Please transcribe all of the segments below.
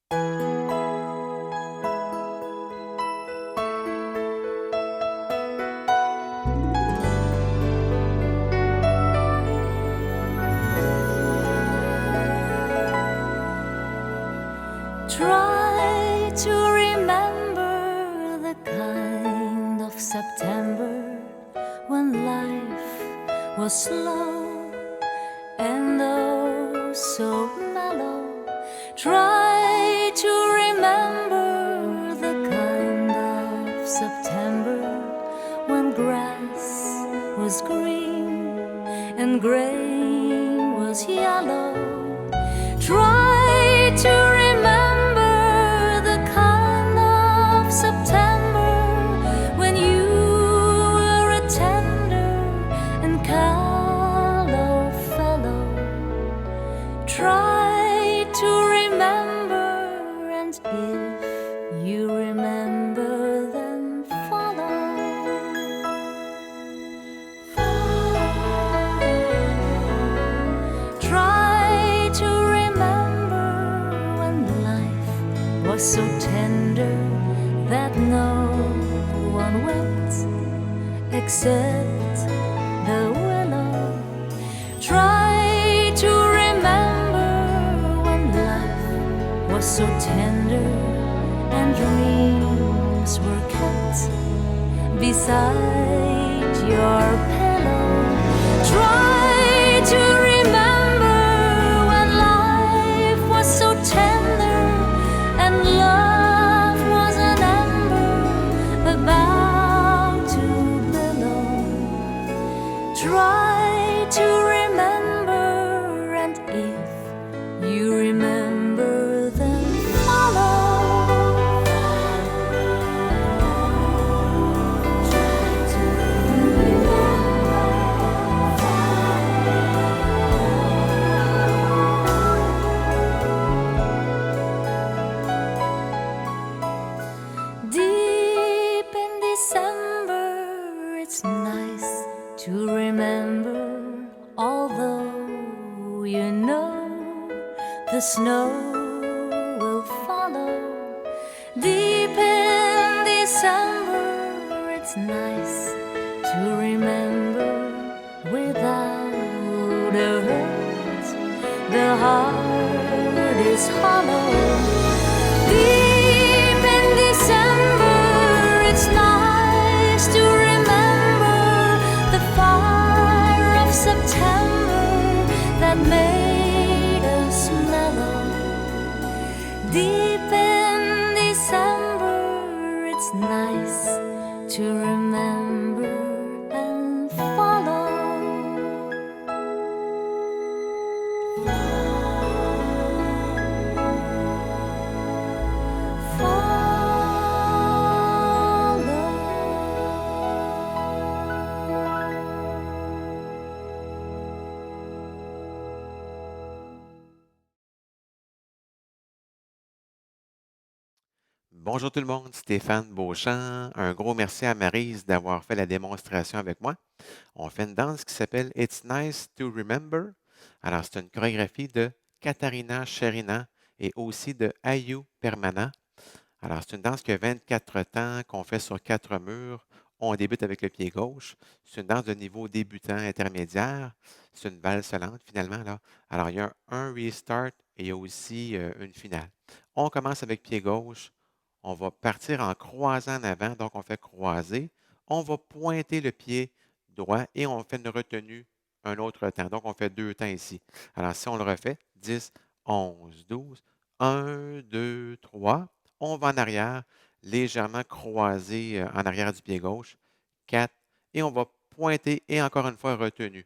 Try to remember the kind of September when life was slow and oh so mellow. Try to remember the kind of September when grass was green and grain was yellow. Try to remember the kind of September when you were a tender and callow fellow. Try to remember, and if you remember, then follow. Try to remember when life was so tender that no one wept except the willow. Try to remember when life was so tender and dreams were kept beside your pillow. Try to remember when life was so tender and love was an ember about to billow. Try to remember, and if you remember, then follow. Try to Deep in December, it's nice to remember, although you know the snow will follow. Deep in December, it's nice to remember, without a hurt, the heart is hollow. Deep in December, it's nice to remember the fire of September that made us mellow. Deep in December, it's nice to remember and follow. Bonjour tout le monde, Stéphane Beauchamp. Un gros merci à Maryse d'avoir fait la démonstration avec moi. On fait une danse qui s'appelle It's Nice to Remember. Alors, c'est une chorégraphie de Katharina Sherina et aussi de Ayu Permana. Alors, c'est une danse qui a 24 temps, qu'on fait sur 4 murs. On débute avec le pied gauche. C'est une danse de niveau débutant intermédiaire. C'est une valse lente finalement, là. Alors, il y a un restart et il y a aussi une finale. On commence avec pied gauche. On va partir en croisant en avant, donc on fait croiser. On va pointer le pied droit et on fait une retenue un autre temps. Donc, on fait 2 temps ici. Alors, si on le refait, 10, 11, 12, 1, 2, 3. On va en arrière, légèrement croisé en arrière du pied gauche. 4, et on va pointer et encore une fois retenue.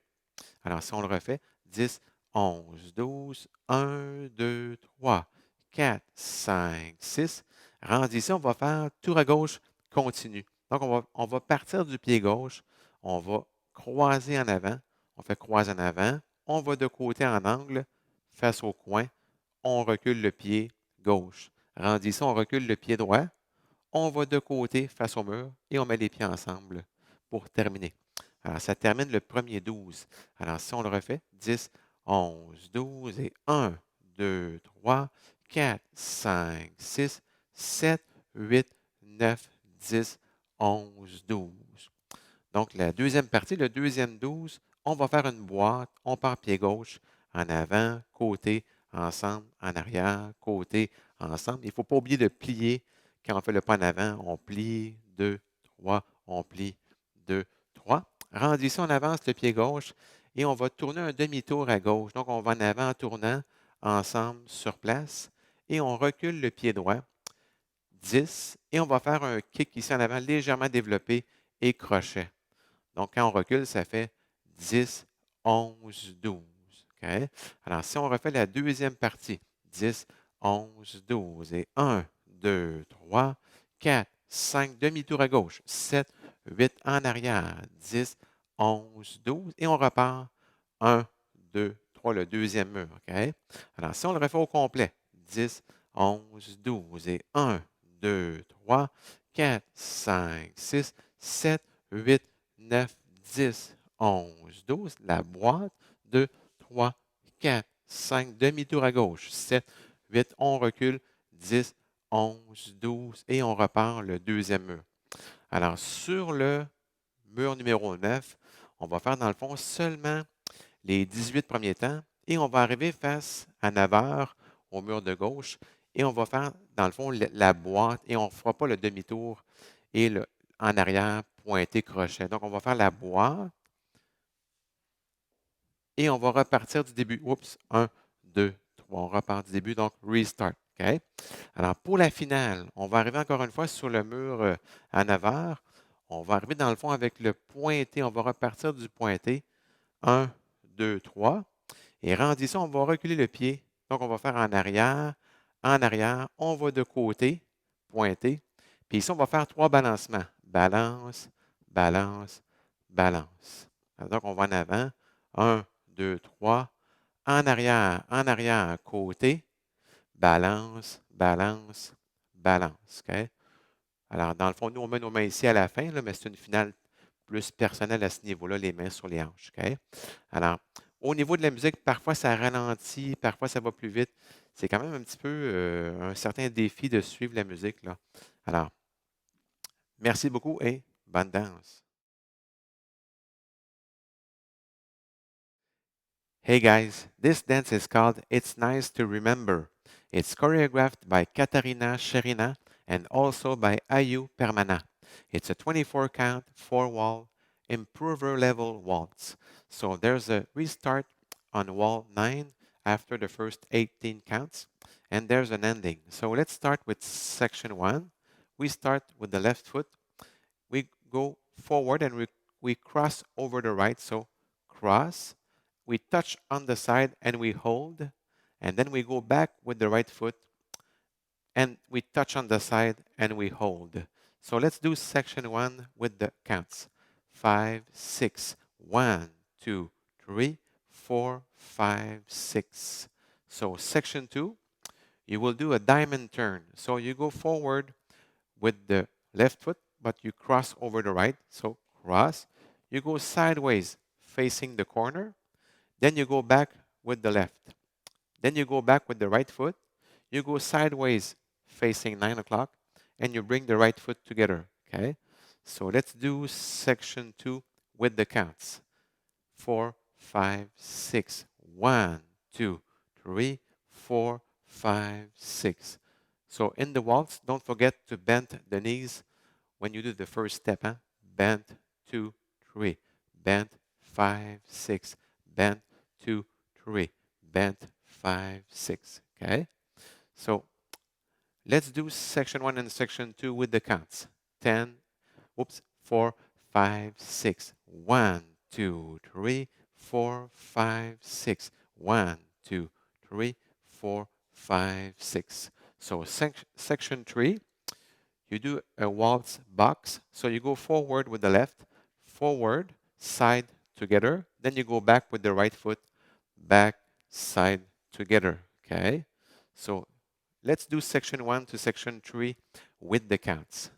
Alors, si on le refait, 10, 11, 12, 1, 2, 3, 4, 5, 6. Rendu ici, on va faire tour à gauche continu. Donc, on va partir du pied gauche, on va croiser en avant, on fait croiser en avant, on va de côté en angle, face au coin, on recule le pied gauche. Rendu ici, on recule le pied droit, on va de côté face au mur et on met les pieds ensemble pour terminer. Alors, ça termine le premier 12. Alors, si on le refait, 10, 11, 12 et 1, 2, 3, 4, 5, 6, 7, 8, 9, 10, 11, 12. Donc, la deuxième partie, le deuxième 12, on va faire une boîte, on part pied gauche, en avant, côté, ensemble, en arrière, côté, ensemble. Il ne faut pas oublier de plier quand on fait le pas en avant. On plie, 2, 3, on plie, 2, 3. Rendu ici, on avance le pied gauche et on va tourner un demi-tour à gauche. Donc, on va en avant en tournant ensemble sur place et on recule le pied droit, 10, et on va faire un kick ici en avant légèrement développé et crochet. Donc, quand on recule, ça fait 10, 11, 12. OK? Alors, si on refait la deuxième partie, 10, 11, 12, et 1, 2, 3, 4, 5, demi-tour à gauche, 7, 8 en arrière, 10, 11, 12, et on repart 1, 2, 3, le deuxième mur. OK? Alors, si on le refait au complet, 10, 11, 12, et 1, 2, 3, 4, 5, 6, 7, 8, 9, 10, 11, 12. La boîte, 2, 3, 4, 5, demi-tour à gauche, 7, 8, on recule, 10, 11, 12, et on repart le deuxième mur. Alors, sur le mur numéro 9, on va faire dans le fond seulement les 18 premiers temps et on va arriver face à 9 heures au mur de gauche et on va faire dans le fond la boîte et on ne fera pas le demi-tour et en arrière pointé crochet. Donc, on va faire la boîte et on va repartir du début. Oups, 1, 2, 3. On repart du début, donc restart. OK? Alors, pour la finale, on va arriver encore une fois sur le mur à 9 heures. On va arriver dans le fond avec le pointé. On va repartir du pointé. 1, 2, 3. Et rendu ça, on va reculer le pied. Donc, on va faire en arrière, on va de côté, pointé. Puis ici, on va faire 3 balancements. Balance, balance, balance. Donc, on va en avant. 1, 2, 3. En arrière, côté. Balance, balance, balance. OK? Alors, dans le fond, nous, on met nos mains ici à la fin, là, mais c'est une finale plus personnelle à ce niveau-là, les mains sur les hanches. OK? Alors, au niveau de la musique, parfois ça ralentit, parfois ça va plus vite. C'est quand même un petit peu un certain défi de suivre la musique, là. Alors, merci beaucoup et bonne danse. Hey guys, this dance is called It's Nice to Remember. It's choreographed by Katarina Sherina and also by Ayu Permana. It's a 24 count, 4 wall, improver level waltz. So there's a restart on wall 9 after the first 18 counts, and there's an ending. So let's start with section 1. We start with the left foot. We go forward and we cross over the right. So cross, we touch on the side and we hold, and then we go back with the right foot and we touch on the side and we hold. So let's do section 1 with the counts. 5, 6. 1, 2, 3, 4, 5, 6. So section 2, you will do a diamond turn. So you go forward with the left foot, but you cross over the right. So cross. You go sideways facing the corner. Then you go back with the left. Then you go back with the right foot. You go sideways facing 9 o'clock. And you bring the right foot together. Okay? So let's do section 2 with the counts. 4, 5, 6. 1, 2, 3, 4, 5, 6. So in the waltz, don't forget to bend the knees when you do the first step. Huh? Bend, 2, 3. Bend, 5, 6. Bend, 2, 3. Bend, 5, 6. Okay? So let's do section 1 and section 2 with the counts. 10, 4, 5, 6. 1, 2, 3, 4, 5, 6. 1, 2, 3, 4, 5, 6. So section 3, you do a waltz box. So you go forward with the left, forward, side together. Then you go back with the right foot, back, side together. Okay? So let's do section 1 to section 3 with the counts.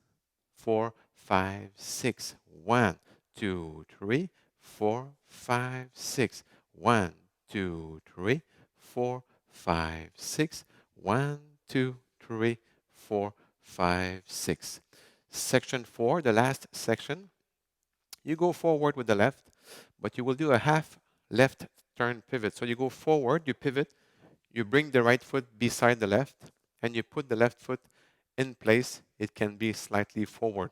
4, 5, 6. 1, 2, 3, 4, 5, 6. 1, 2, 3, 4, 5, 6. 1, 2, 3, 4, 5, 6. Section 4, the last section, you go forward with the left, but you will do a half left turn pivot. So you go forward, you pivot, you bring the right foot beside the left, and you put the left foot in place. It can be slightly forward.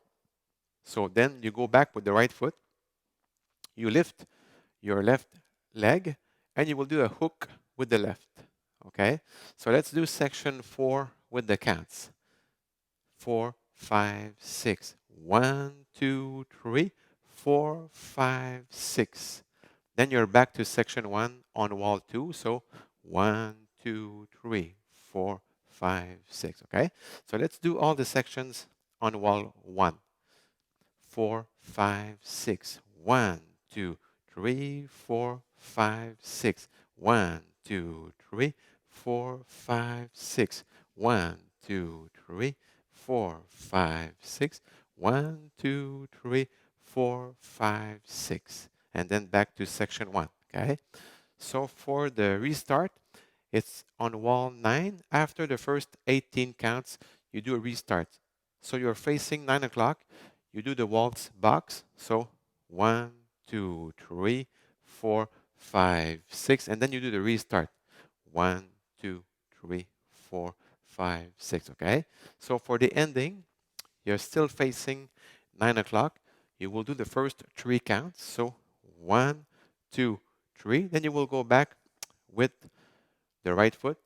So then you go back with the right foot, you lift your left leg, and you will do a hook with the left. Okay? So let's do section 4 with the counts. 4, 5, 6. 1, 2, 3, 4, 5, 6. Then you're back to section 1 on wall 2. So 1, 2, 3, 4, 5, 6. Okay? So let's do all the sections on wall 1. 4, 5, 6. 1, 2, 3, 4, 5, 6. 1, 2, 3, 4, 5, 6. 1, 2, 3, 4, 5, 6. 1, 2, 3, 4, 5, 6. And then back to section 1. Okay? So for the restart, it's on wall 9. After the first 18 counts, you do a restart. So you're facing 9 o'clock. You do the waltz box. So 1, 2, 3, 4, 5, 6. And then you do the restart. 1, 2, 3, 4, 5, 6. Okay? So for the ending, you're still facing 9 o'clock. You will do the first 3 counts. So 1, 2, 3. Then you will go back with the right foot.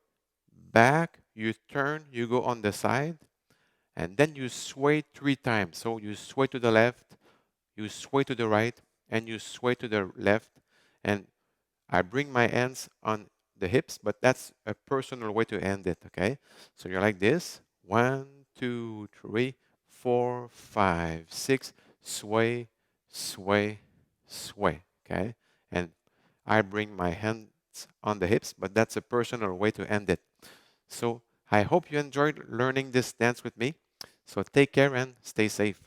Back, you turn, you go on the side. And then you sway 3 times. So you sway to the left, you sway to the right, and you sway to the left. And I bring my hands on the hips, but that's a personal way to end it, okay? So you're like this. 1, 2, 3, 4, 5, 6. Sway, sway, sway, okay? And I bring my hands on the hips, but that's a personal way to end it. So I hope you enjoyed learning this dance with me. So take care and stay safe.